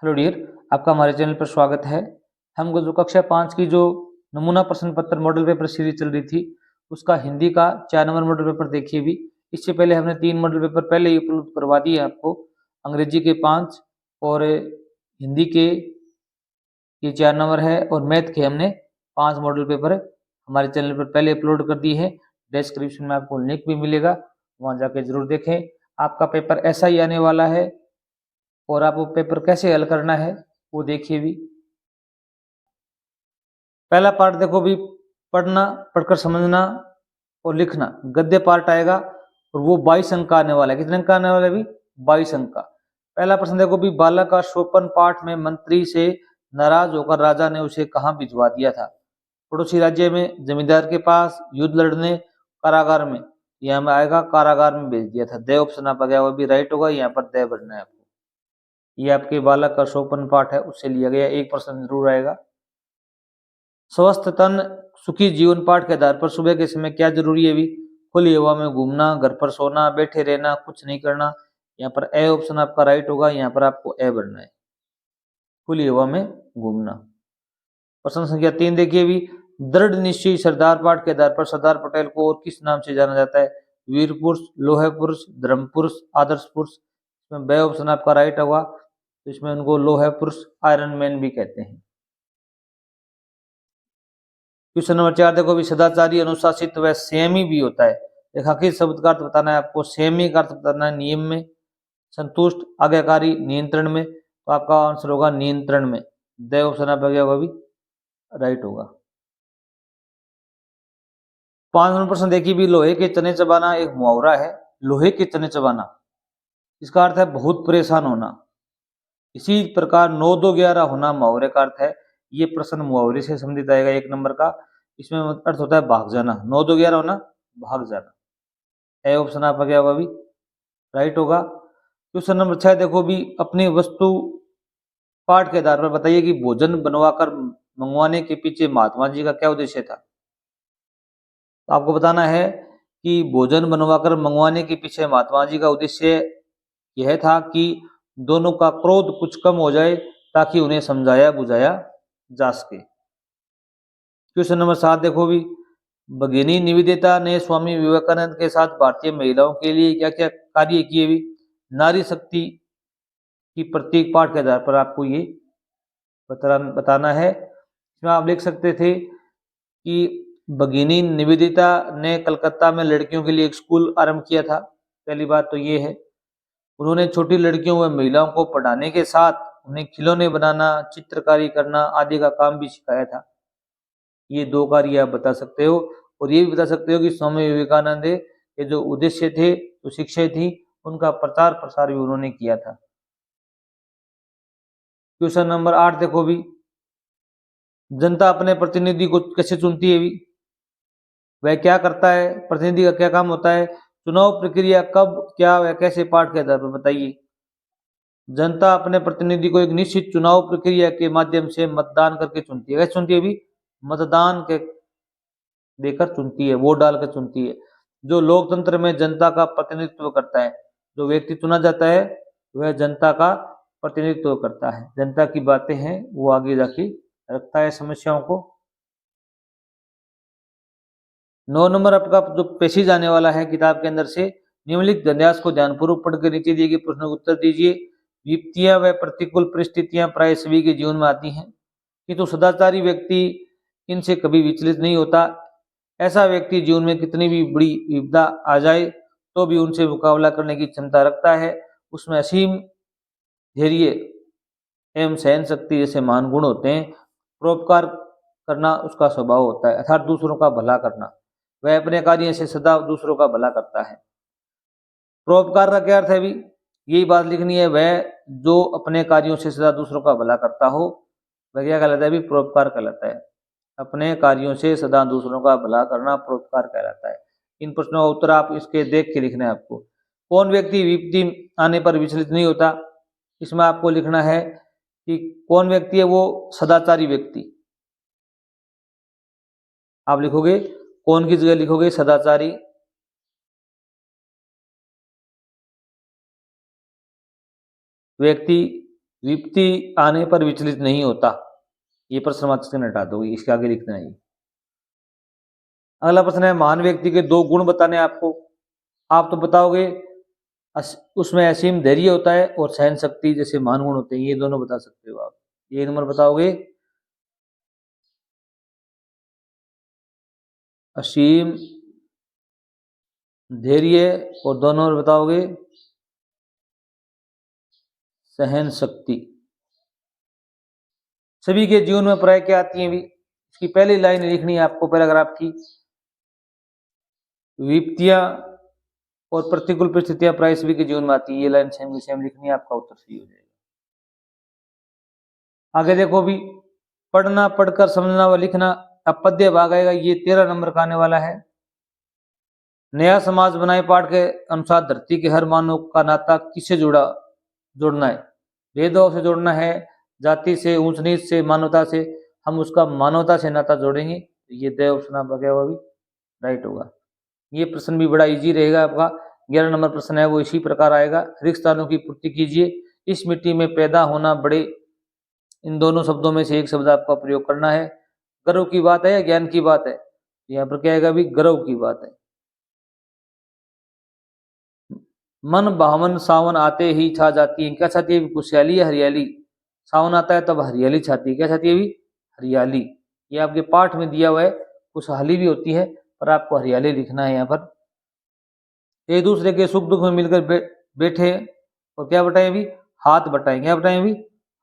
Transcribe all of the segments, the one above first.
Hello dear, आपका हमारे channel पर स्वागत है। हम जो कक्षा 5 की जो नमूना प्रश्न पत्र मॉडल पेपर सीरीज चल रही थी उसका हिंदी का 4 नंबर मॉडल पेपर देखिए भी। इससे पहले हमने 3 मॉडल पेपर पहले ही उपलब्ध करवा दिए आपको। अंग्रेजी के 5 और हिंदी के ये 4 नंबर है और मैथ के हमने 5 मॉडल पेपर हमारे चैनल पर पहले अपलोड कर दिए हैं। डिस्क्रिप्शन में आपको लिंक भी मिलेगा, वहाँ जाके जरूर देखें। आपका पेपर ऐसा ही आने वाला है और आपको पेपर कैसे हल करना है वो देखिए भी। पहला पार्ट देखो भी, पढ़ना, पढ़कर समझना और लिखना। गद्य पार्ट आएगा और वो 22 अंक का आने वाला है। कितने अंक का आने वाला है भी? 22 अंक का। पहला प्रश्न देखो भी, बालक का शोपन पाठ में मंत्री से नाराज होकर राजा ने उसे कहाँ भिजवा दिया था? पड़ोसी राज्य में, जमींदार के पास, युद्ध लड़ने, कारागार में। यहाँ में आएगा कारागार में भेज दिया था। दे ऑप्शन आपका गया, वो भी राइट होगा। यहाँ पर दे भरना है आपको। ये आपके बालक का शोपन पाठ है, उससे लिया गया एक प्रश्न जरूर आएगा। स्वस्थ तन सुखी जीवन पाठ के आधार पर सुबह के समय क्या जरूरी है भी? खुली हवा में घूमना, घर पर सोना, बैठे रहना, कुछ नहीं करना। यहाँ पर ए ऑप्शन आपका राइट होगा। यहाँ पर आपको ए भरना है, खुली हवा में घूमना। प्रश्न संख्या 3 देखिए भी, दृढ़ निश्चय सरदार पाठ के आधार पर सरदार पटेल को और किस नाम से जाना जाता है? वीर पुरुष, लोहे पुरुष, धर्म पुरुष, आदर्श पुरुष। इसमें बे ऑप्शन आपका राइट होगा। तो इसमें उनको लोहे पुरुष, आयरन मैन भी कहते हैं। क्वेश्चन नंबर 4 देखो भी, सदाचारी, अनुशासित व संयमी भी होता है। रेखांकित शब्द का अर्थ बताना है आपको। संयमी का अर्थ बताना है नियम में, संतुष्ट, आज्ञाकारी, नियंत्रण में। तो आपका आंसर होगा नियंत्रण में। द ऑप्शन आप गया होगा भी राइट होगा। 5 नंबर प्रश्न देखिए भी, लोहे के चने चबाना एक मुहावरा है। लोहे के चने चबाना, इसका अर्थ है बहुत परेशान होना। इसी प्रकार 9 2 11 होना मुहावरे का अर्थ है। ये प्रश्न मुहावरे से संबंधित आएगा 1 नंबर का। इसमें अर्थ होता है भाग जाना। 9 2 11 होना, भाग जाना। ए ऑप्शन आपका क्या होगा भी राइट होगा। क्वेश्चन नंबर 6 देखो भी, अपनी वस्तु पाठ के आधार पर बताइए कि भोजन बनवाकर मंगवाने के पीछे महात्मा जी का क्या उद्देश्य था? तो आपको बताना है कि भोजन बनवाकर मंगवाने के पीछे महात्मा जी का उद्देश्य यह था कि दोनों का क्रोध कुछ कम हो जाए ताकि उन्हें समझाया बुझाया जा सके। क्वेश्चन नंबर 7 देखो भी, भगिनी निवेदिता ने स्वामी विवेकानंद के साथ भारतीय महिलाओं के लिए क्या क्या कार्य किए भी? नारी शक्ति की प्रतीक पाठ के आधार पर आपको ये बताना है। इसमें आप लिख सकते थे कि भगिनी निवेदिता ने कलकत्ता में लड़कियों के लिए एक स्कूल आरंभ किया था। पहली बात तो ये है। उन्होंने छोटी लड़कियों व महिलाओं को पढ़ाने के साथ उन्हें खिलौने बनाना, चित्रकारी करना आदि का काम भी सिखाया था। ये 2 कार्य आप बता सकते हो। और ये भी बता सकते हो कि स्वामी विवेकानंद के जो उद्देश्य थे, जो शिक्षाएं थी, उनका प्रचार प्रसार भी उन्होंने किया था। क्वेश्चन नंबर 8 देखो भी, जनता अपने प्रतिनिधि को कैसे चुनती है भी? वह क्या करता है? प्रतिनिधि का क्या काम होता है? चुनाव प्रक्रिया कब, क्या व कैसे पाठ के आधार पर बताइए। जनता अपने प्रतिनिधि को एक निश्चित चुनाव प्रक्रिया के माध्यम से मतदान करके चुनती है। कैसे चुनती है भी? मतदान के देकर चुनती है, वोट डालकर चुनती है। जो लोकतंत्र में जनता का प्रतिनिधित्व करता है, जो व्यक्ति चुना जाता है वह जनता का प्रतिनिधित्व करता है। जनता की बातें हैं वो आगे जाके रखता है समस्याओं को। 9 नंबर आपका जो पेशीज आने वाला है किताब के अंदर से, निम्नलिखित गद्यांश को ध्यानपूर्वक पढ़कर नीचे दिए गए प्रश्नों का उत्तर दीजिए। विपत्तियां व प्रतिकूल परिस्थितियां प्राय सभी के जीवन में आती हैं, किंतु सदाचारी व्यक्ति इनसे कभी विचलित नहीं होता। ऐसा व्यक्ति जीवन में कितनी भी बड़ी विपदा आ जाए तो भी उनसे मुकाबला करने की क्षमता रखता है। उसमें असीम धैर्य एवं सहन शक्ति जैसे महान गुण होते हैं। परोपकार करना उसका स्वभाव होता है, अर्थात दूसरों का भला करना। वह अपने कार्य से सदा दूसरों का भला करता है। परोपकार का क्या अर्थ है भी? यही बात लिखनी है। वह जो अपने कार्यों से सदा दूसरों का भला करता हो वह क्या कहलाता है भी? परोपकार कहलाता है। अपने कार्यों से सदा दूसरों का भला करना परोपकार कहलाता है। इन प्रश्नों का उत्तर आप इसके देख के लिखना है आपको। कौन व्यक्ति विपत्ति आने पर विचलित नहीं होता? इसमें आपको लिखना है कि कौन व्यक्ति है वो सदाचारी व्यक्ति। आप लिखोगे कौन की जगह लिखोगे सदाचारी। व्यक्ति विपत्ति आने पर विचलित नहीं होता। ये प्रश्न मत से हटा दो, इसके आगे लिखना है। अगला प्रश्न है, महान व्यक्ति के दो गुण बताने आपको। आप तो बताओगे उसमें असीम धैर्य होता है और सहन शक्ति जैसे महान गुण होते हैं, ये दोनों बता सकते हो आप। ये नंबर बताओगे असीम धैर्य, और दोनों नंबर बताओगे सहन शक्ति। सभी के जीवन में प्राय क्या आती है भी? इसकी पहली लाइन लिखनी है आपको पैराग्राफ की। विपत्तियां और प्रतिकूल परिस्थितियां प्राय सभी के जीवन में आती है, ये लाइन सेम सेम लिखनी है, आपका उत्तर सही हो जाएगा। आगे देखो भी, पढ़ना, पढ़कर समझना व लिखना। अब पद्य भाग आएगा, ये 13 नंबर का आने वाला है। नया समाज बनाए पाठ के अनुसार धरती के हर मानव का नाता किससे जोड़ना है? भेदभाव से जोड़ना है, जाति से, ऊंच नीच से, मानवता से। हम उसका मानवता से नाता जोड़ेंगे। ये देव ऑप्शन बगैर हुआ भी राइट होगा। ये प्रश्न भी बड़ा इजी रहेगा आपका। 11 नंबर प्रश्न है वो इसी प्रकार आएगा। रिक्त स्थानों की पूर्ति कीजिए। इस मिट्टी में पैदा होना बड़े, इन दोनों शब्दों में से एक शब्द आपका प्रयोग करना है। गर्व की बात है या ज्ञान की बात है? यहाँ पर क्या आएगा भी? गर्व की बात है। मन भावन सावन आते ही छा जाती है, क्या छाती है? खुशहाली या हरियाली? सावन आता है तब हरियाली छाती है, क्या छाती है भी? हरियाली। ये आपके पाठ में दिया हुआ है, खुशहाली भी होती है पर आपको हरियाली लिखना है। यहाँ पर एक दूसरे के सुख दुख में मिलकर बैठे और क्या बटाएं भी? हाथ बटाएं। क्या बटाएं भी?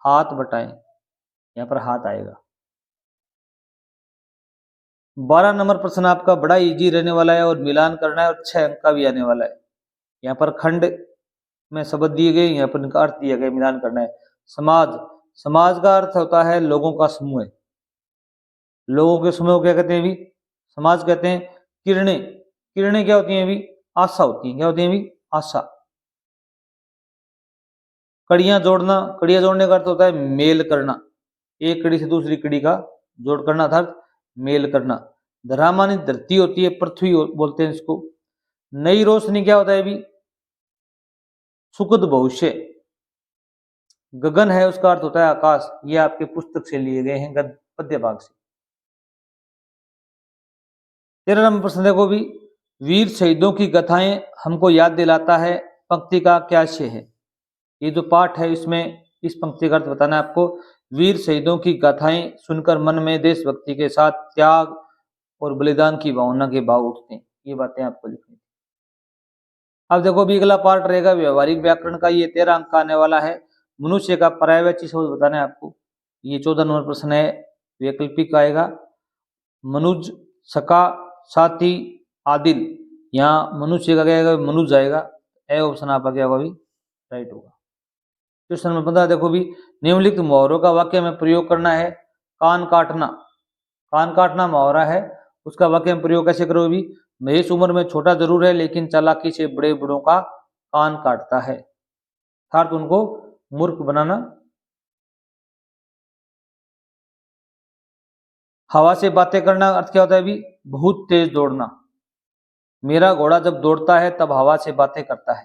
हाथ बटाएं। यहाँ पर हाथ आएगा। 12 नंबर प्रश्न आपका बड़ा इजी रहने वाला है और मिलान करना है और 6 अंक का भी आने वाला है। यहाँ पर खंड में शब्द दिए गए, यहाँ पर इनका अर्थ दिया गया, मिलान करना है। समाज, समाज का अर्थ होता है लोगों का समूह। लोगों के समूह को क्या कहते हैं भी? समाज कहते हैं। किरणें, किरणें क्या होती हैं भी? आशा होती है। क्या होती है भी? आशा। कड़ियां जोड़ना, कड़ियां जोड़ने का अर्थ होता है मेल करना। एक कड़ी से दूसरी कड़ी का जोड़ करना था, मेल करना। धरा मानी धरती होती है, पृथ्वी बोलते हैं इसको। नई रोशनी क्या होता है भी? सुखद भविष्य। गगन है उसका अर्थ होता है आकाश। ये आपके पुस्तक से लिए गए हैं, पद्य भाग से। 13 नंबर प्रश्न देखो भी, वीर शहीदों की गाथाएं हमको याद दिलाता है, पंक्ति का क्या आशय है? ये जो पाठ है इसमें इस पंक्ति का अर्थ बताना है आपको। वीर शहीदों की गाथाएं सुनकर मन में देशभक्ति के साथ त्याग और बलिदान की भावना के भाव उठते हैं। ये बातें आपको लिखनी। अब देखो भी अगला पार्ट रहेगा व्यवहारिक व्याकरण का। ये 13 अंक का आने वाला है। मनुष्य का पर्यायवाची शब्द बताना है आपको। ये 14 नंबर प्रश्न है, वैकल्पिक आएगा। मनुज, सका, साथी, आदिल। यहाँ मनुष्य का क्या आएगा? मनुज आएगा। ए ऑप्शन आपका क्या होगा भी? राइट होगा। क्वेश्चन नंबर 15 देखो भी, निम्नलिखित मुहावरों का वाक्य में प्रयोग करना है। कान काटना, कान काटना मुहावरा है, उसका वाक्य में प्रयोग कैसे करो भी? महेश उम्र में छोटा जरूर है लेकिन चालाकी से बड़े बड़ों का कान काटता है, अर्थात उनको मूर्ख बनाना। हवा से बातें करना अर्थ क्या होता है भी? बहुत तेज दौड़ना। मेरा घोड़ा जब दौड़ता है तब हवा से बातें करता है।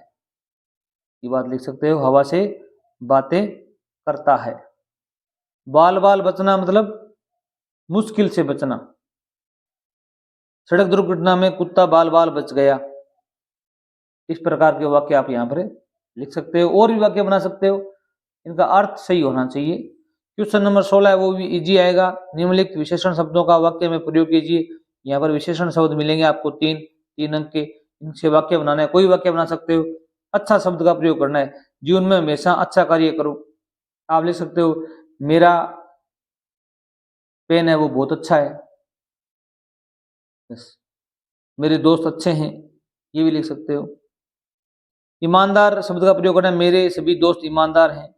ये बात लिख सकते हो, हवा से बातें करता है। बाल बाल बचना मतलब मुश्किल से बचना। सड़क दुर्घटना में कुत्ता बाल बाल बच गया। इस प्रकार के वाक्य आप यहाँ पर लिख सकते हो, और भी वाक्य बना सकते हो, इनका अर्थ सही होना चाहिए। क्वेश्चन नंबर 16 है वो भी इजी आएगा। निम्नलिखित विशेषण शब्दों का वाक्य में प्रयोग कीजिए। यहाँ पर विशेषण शब्द मिलेंगे आपको तीन अंक के, इनसे वाक्य बनाना है। कोई वाक्य बना सकते हो। अच्छा शब्द का प्रयोग करना है। जीवन में हमेशा अच्छा कार्य करो। आप लिख सकते हो मेरा पेन है वो बहुत अच्छा है, मेरे दोस्त अच्छे हैं, ये भी लिख सकते हो। ईमानदार शब्द का प्रयोग करना है। मेरे सभी दोस्त ईमानदार हैं,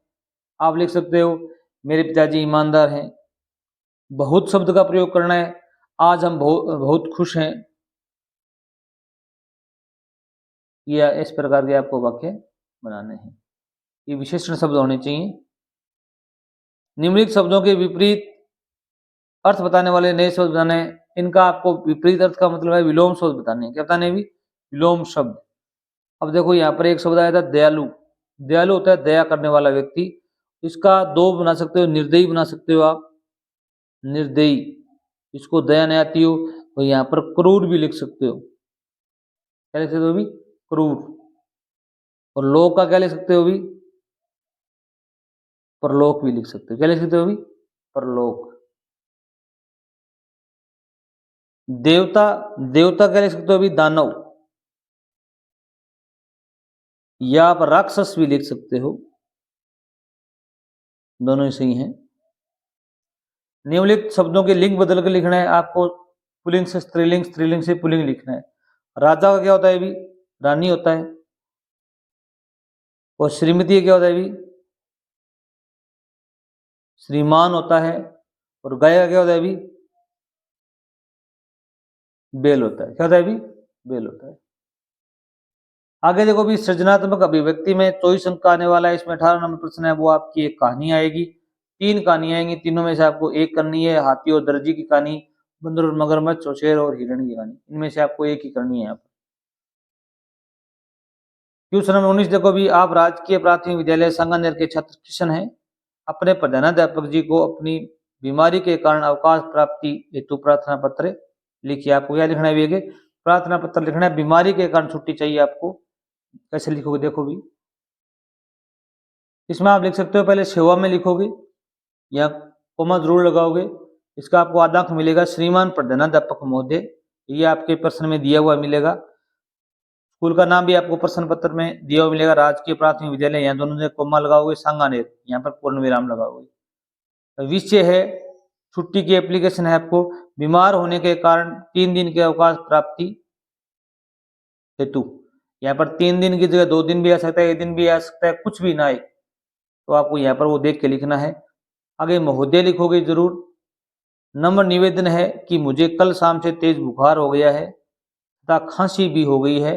आप लिख सकते हो मेरे पिताजी ईमानदार हैं। बहुत शब्द का प्रयोग करना है। आज हम बहुत खुश हैं। या इस प्रकार के आपको वाक्य बनाने हैं। ये विशेषण शब्द होने चाहिए। निम्नलिखित शब्दों के विपरीत अर्थ बताने वाले नए शब्द बताने हैं। इनका आपको विपरीत अर्थ का मतलब है विलोम शब्द बताने हैं। क्या बताने भी? विलोम शब्द। अब देखो यहाँ पर एक शब्द आया था दयालु। दयालु होता है दया करने वाला व्यक्ति, इसका दो बना सकते हो, निर्दयी बना सकते हो आप, निर्दयी। इसको दया नहीं आती हो तो यहाँ पर क्रूर भी लिख सकते हो। क्या लिख सकते हो अभी? क्रूर। और लोक का क्या लिख सकते हो अभी? परलोक भी लिख सकते हो। क्या लिख सकते हो अभी? परलोक। देवता, देवता क्या लिख सकते हो अभी? दानव। या आप राक्षस भी लिख सकते हो, दोनों ही सही हैं। निम्नलिखित शब्दों के लिंग बदल कर लिखना है आपको। पुल्लिंग से स्त्रीलिंग, स्त्रीलिंग से पुल्लिंग लिखना है। राजा का क्या होता है अभी? रानी होता है। और श्रीमती क्या होता है अभी? श्रीमान होता है। और गाय का क्या होता है अभी? बेल होता है। क्या होता है अभी? बेल होता है। आगे देखो भी, सृजनात्मक अभिव्यक्ति में 24 अंक का आने वाला है। इसमें 18 नंबर प्रश्न है, वो आपकी एक कहानी आएगी। 3 कहानी आएंगी, तीनों में से आपको एक करनी है। हाथी और दर्जी की कहानी, बंदर और मगरमच्छ, और शेर और हिरण की कहानी, इनमें से आपको एक ही करनी है यहाँ पर। क्वेश्चन नंबर 19 देखो भी, आप राजकीय प्राथमिक विद्यालय सांगानेर के छात्र किशन हैं। अपने प्रधानाध्यापक जी को अपनी बीमारी के कारण अवकाश प्राप्ति हेतु प्रार्थना पत्र लिखिए। आपको क्या लिखना है भैया? प्रार्थना पत्र लिखना है। बीमारी के कारण छुट्टी चाहिए आपको। कैसे लिखोगे देखो भी, इसमें आप लिख सकते हो, पहले सेवा में लिखोगे या कोमा जरूर लगाओगे। इसका आपको आधा अंक मिलेगा। श्रीमान प्रधानाध्यापक महोदय, ये आपके प्रश्न में दिया हुआ मिलेगा। स्कूल का नाम भी आपको प्रश्न पत्र में दिया हुआ मिलेगा, राजकीय प्राथमिक विद्यालय, यहाँ दोनों से कोमा लगाओगे, सांगानेर यहाँ पर पूर्ण विराम लगाओगे। विषय है, छुट्टी की एप्लीकेशन है आपको, बीमार होने के कारण 3 दिन के अवकाश प्राप्ति हेतु। यहाँ पर 3 दिन की जगह 2 दिन भी आ सकता है, 1 दिन भी आ सकता है, कुछ भी ना आए तो आपको यहाँ पर वो देख के लिखना है। आगे महोदय लिखोगे जरूर। नम्र निवेदन है कि मुझे कल शाम से तेज बुखार हो गया है तथा खांसी भी हो गई है।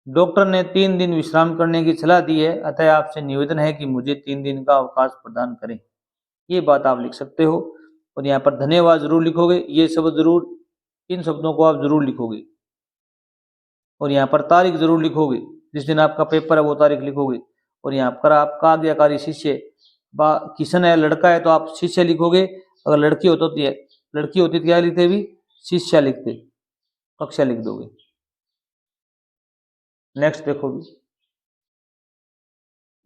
डॉक्टर ने 3 दिन विश्राम करने की सलाह दी है, अतः आपसे निवेदन है कि मुझे 3 दिन का अवकाश प्रदान करें। ये बात आप लिख सकते हो। और यहाँ पर धन्यवाद जरूर लिखोगे, ये शब्द जरूर, इन शब्दों को आप जरूर लिखोगे। और यहाँ पर तारीख जरूर लिखोगे, जिस दिन आपका पेपर है वो तारीख लिखोगे। और यहाँ पर आपका आज्ञाकारी शिष्य किशन है, लड़का है तो आप शिष्य लिखोगे। अगर लड़की होती है, लड़की होती तो क्या लिखते भी? शिष्या लिखते, कक्षा लिख दोगे। नेक्स्ट देखो भी,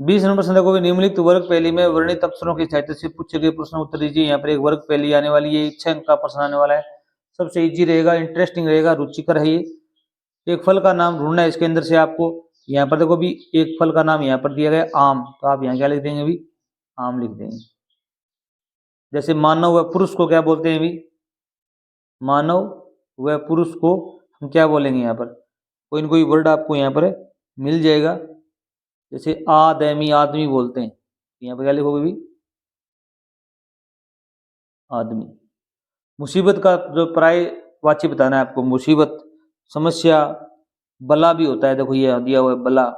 20 नंबर प्रश्न देखोगे, निम्नलिखित वर्ग पहली में वर्णित अक्षरों की सहायता से पूछे गए प्रश्न उत्तर दीजिए। यहाँ पर एक वर्ग पहली आने वाली है, 6 अंक का प्रश्न आने वाला है। सबसे इजी रहेगा, इंटरेस्टिंग रहेगा, रुचिकर है ये। एक फल का नाम ढूंढना है इसके अंदर से आपको। यहाँ पर देखो भी, एक फल का नाम यहाँ पर दिया गया आम, तो आप यहाँ क्या लिख देंगे भी? आम लिख देंगे। जैसे मानव व पुरुष को क्या बोलते हैं भी? मानव व पुरुष को हम क्या बोलेंगे? यहाँ पर कोई न कोई वर्ड आपको यहाँ पर मिल जाएगा। जैसे आदमी, आदमी बोलते हैं, यहाँ पर क्या लिखोगे भी? आदमी। मुसीबत का जो पर्यायवाची बताना है आपको, मुसीबत, समस्या, बला भी होता है, देखो ये दिया हुआ है बला।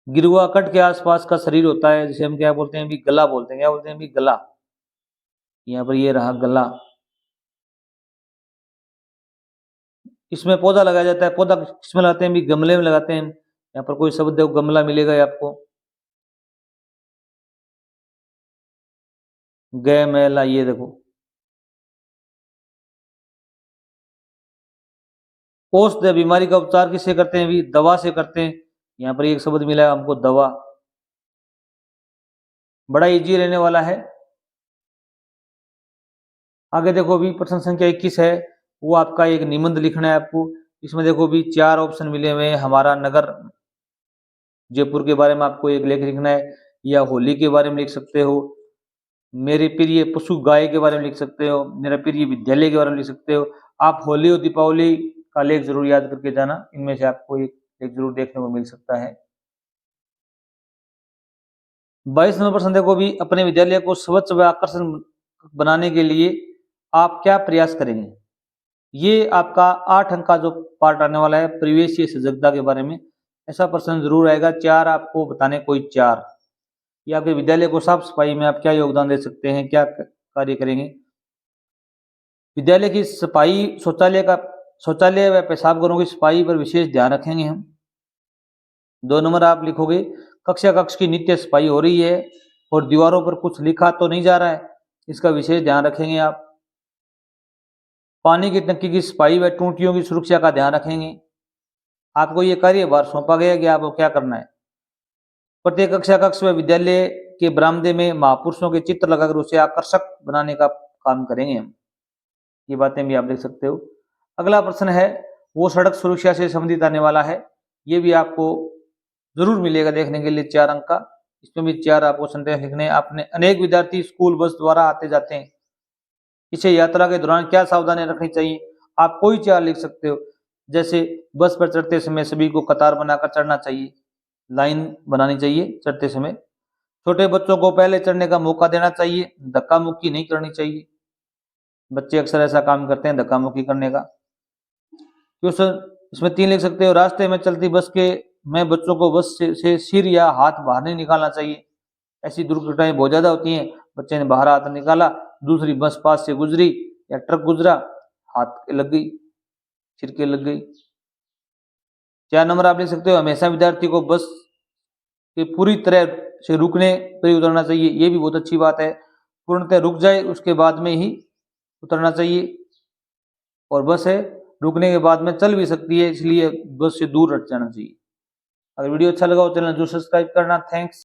गिरुआ कट के आसपास का शरीर होता है, जिसे हम क्या बोलते हैं भी? गला बोलते हैं। क्या बोलते हैं भी? गला। यहाँ पर ये रहा गला। इसमें पौधा लगाया जाता है, पौधा किसमें लगाते हैं भी? गमले में लगाते हैं। यहाँ पर कोई शब्द देखो, गमला मिलेगा आपको। गै मैला, ये देखो। औषध, बीमारी का उपचार किससे करते हैं भी? दवा से करते हैं। यहाँ पर एक शब्द मिला है हमको, दवा। बड़ा इजी रहने वाला है। आगे देखो भी, प्रश्न संख्या 21 है, वो आपका एक निबंध लिखना है आपको। इसमें देखो भी 4 ऑप्शन मिले हुए हैं। हमारा नगर जयपुर के बारे में आपको एक लेख लिखना है, या होली के बारे में लिख सकते हो, मेरे प्रिय पशु गाय के बारे में लिख सकते हो, मेरा प्रिय विद्यालय के बारे में लिख सकते हो। आप होली और दीपावली का लेख जरूर याद करके जाना, इनमें से आपको एक लेख जरूर देखने को मिल सकता है। 22 नंबर प्रश्न देखो भी, अपने विद्यालय को स्वच्छ व आकर्षण बनाने के लिए आप क्या प्रयास करेंगे? ये आपका 8 अंक का जो पार्ट आने वाला है, परिवेशीय सजगता के बारे में, ऐसा प्रश्न जरूर आएगा। 4 आपको बताने, कोई 4, या आपके विद्यालय को साफ सफाई में आप क्या योगदान दे सकते हैं, क्या कार्य करेंगे? विद्यालय की सफाई, शौचालय व पेशाब घरों की सफाई पर विशेष ध्यान रखेंगे हम। 2 नंबर आप लिखोगे कक्षा कक्ष की नित्य सफाई हो रही है और दीवारों पर कुछ लिखा तो नहीं जा रहा है, इसका विशेष ध्यान रखेंगे आप। पानी की टंकी की सफाई व टूटियों की सुरक्षा का ध्यान रखेंगे। आपको ये कार्यभार सौंपा गया कि आपको क्या करना है। प्रत्येक कक्षा कक्ष व विद्यालय के बरामदे में महापुरुषों के चित्र लगाकर उसे आकर्षक बनाने का काम करेंगे हम। ये बातें भी आप देख सकते हो। अगला प्रश्न है वो सड़क सुरक्षा से संबंधित आने वाला है, ये भी आपको जरूर मिलेगा देखने के लिए 4 अंक का। इसमें भी 4 आपको सेंटेंस लिखने हैं। आपने अनेक विद्यार्थी स्कूल बस द्वारा आते जाते हैं, इसे यात्रा के दौरान क्या सावधानी रखनी चाहिए, आप कोई 4 लिख सकते हो। जैसे बस पर चढ़ते समय सभी को कतार बनाकर चढ़ना चाहिए, लाइन बनानी चाहिए चढ़ते समय। छोटे बच्चों को पहले चढ़ने का मौका देना चाहिए, धक्का मुक्की नहीं करनी चाहिए। बच्चे अक्सर ऐसा काम करते हैं धक्का मुक्की करने का। क्वेश्चन इसमें 3 लिख सकते हो। रास्ते में चलती बस के में बच्चों को बस से सिर या हाथ बाहर नहीं निकालना चाहिए, ऐसी दुर्घटनाएं बहुत ज्यादा होती हैं। बच्चे ने बाहर हाथ निकाला, दूसरी बस पास से गुजरी या ट्रक गुजरा, हाथ लग गई, सिर के लग गई। 4 नंबर आप लिख सकते हो हमेशा विद्यार्थी को बस के पूरी तरह से रुकने पर ही उतरना चाहिए, ये भी बहुत अच्छी बात है। पूर्णतः रुक जाए उसके बाद में ही उतरना चाहिए। और बस है रुकने के बाद में चल भी सकती है, इसलिए बस से दूर हट जाना चाहिए। अगर वीडियो अच्छा लगा हो चैनल जरूर सब्सक्राइब करना। थैंक्स।